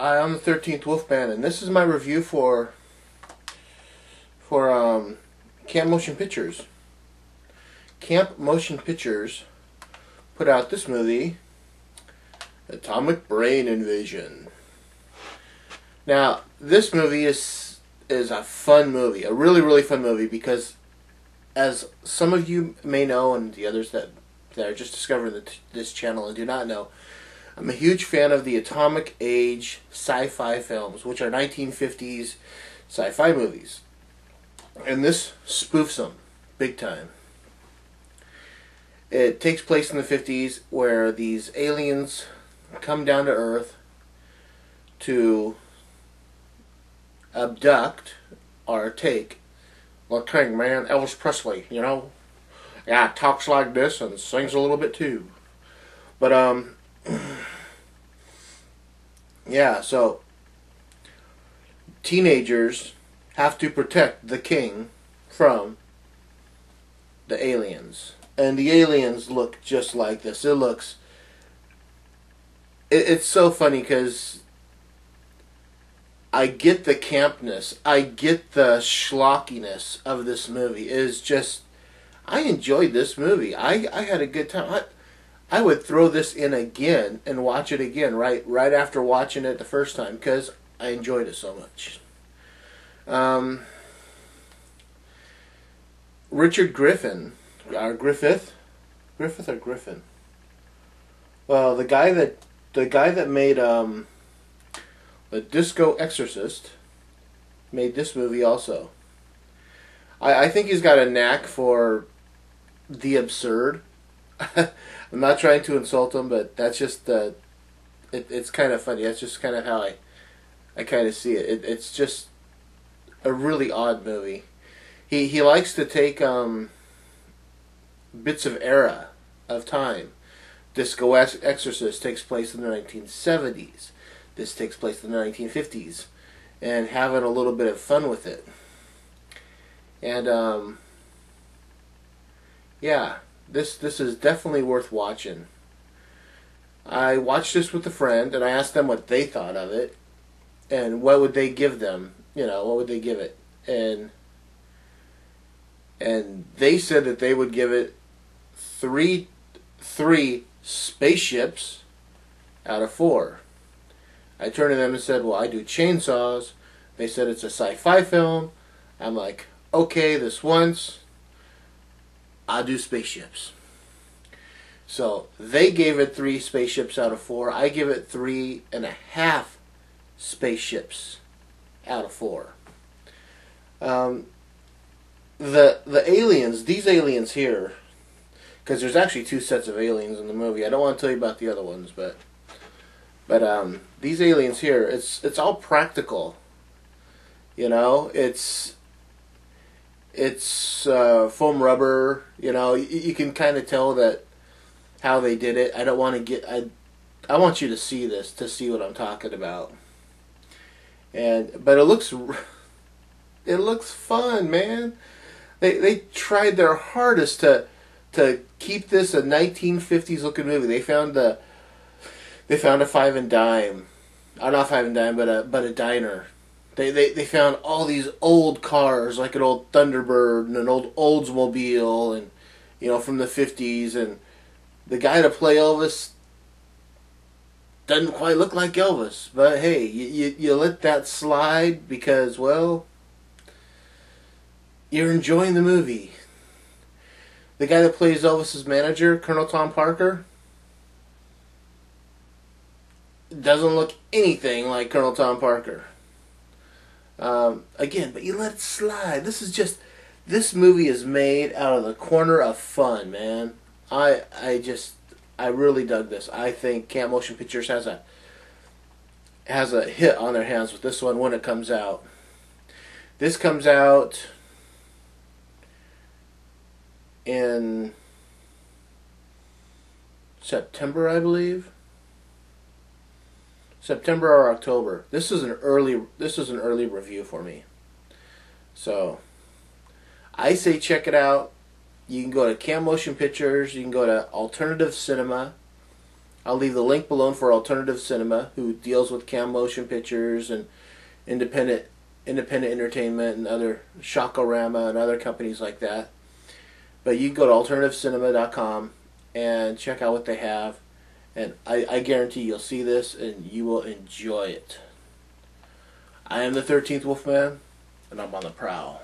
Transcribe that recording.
Hi, I'm the 13th Wolfman, and this is my review for Camp Motion Pictures. Camp Motion Pictures put out this movie, Atomic Brain Invasion. Now, this movie is a fun movie, a really fun movie, because as some of you may know, and the others that are just discovering this channel and do not know, I'm a huge fan of the Atomic Age sci-fi films, which are 1950s sci-fi movies. And this spoofs them big time. It takes place in the 50s, where these aliens come down to Earth to abduct or take the king, man, Elvis Presley, you know? Yeah, talks like this and sings a little bit too. But, yeah, so teenagers have to protect the king from the aliens. And the aliens look just like this. It's so funny because I get the campness, I get the schlockiness of this movie. It is just, I enjoyed this movie. I had a good time. I would throw this in again and watch it again right after watching it the first time, because I enjoyed it so much. Richard Griffin, or Griffith or Griffin? Well, the guy that made The Disco Exorcist made this movie also. I think he's got a knack for the absurd. I'm not trying to insult him, but that's just it's kind of funny. That's just kind of how I kind of see it. It's just a really odd movie. He likes to take bits of era of time. Disco Exorcist takes place in the 1970s. This takes place in the 1950s, and having a little bit of fun with it. And yeah, this is definitely worth watching. I watched this with a friend, and I asked them what they thought of it, and what would they give them. You know, what would they give it? And they said that they would give it three spaceships out of 4. I turned to them and said, well, I do chainsaws. They said it's a sci-fi film. I'm like, okay, this once, I'll do spaceships. So they gave it 3 spaceships out of 4. I give it 3.5 spaceships out of 4. The aliens, these aliens here, because there's actually 2 sets of aliens in the movie. I don't want to tell you about the other ones, but these aliens here, it's all practical. You know, it's foam rubber. You know, you can kind of tell that how they did it. I don't want to get. I want you to see this to see what I'm talking about. But it looks fun, man. They tried their hardest to keep this a 1950s looking movie. They found a 5 and dime, not 5 and dime, but a diner. They found all these old cars, like an old Thunderbird and an old Oldsmobile, and you know, from the 50s. And the guy to play Elvis doesn't quite look like Elvis, but hey, you let that slide because, well, you're enjoying the movie. The guy that plays Elvis's manager, Colonel Tom Parker, doesn't look anything like Colonel Tom Parker. Again, but you let it slide. This movie is made out of the corner of fun, man. I really dug this. I think Camp Motion Pictures has a hit on their hands with this one when it comes out. This comes out in September, I believe. September or October. This is an early review for me. So I say check it out. You can go to Camp Motion Pictures, you can go to Alternative Cinema, I'll leave the link below for Alternative Cinema, who deals with cam motion pictures and independent entertainment and other Shakorama and other companies like that. But you can go to alternativecinema.com and check out what they have, and I guarantee you'll see this and you will enjoy it. I am the 13th Wolfman, and I'm on the prowl.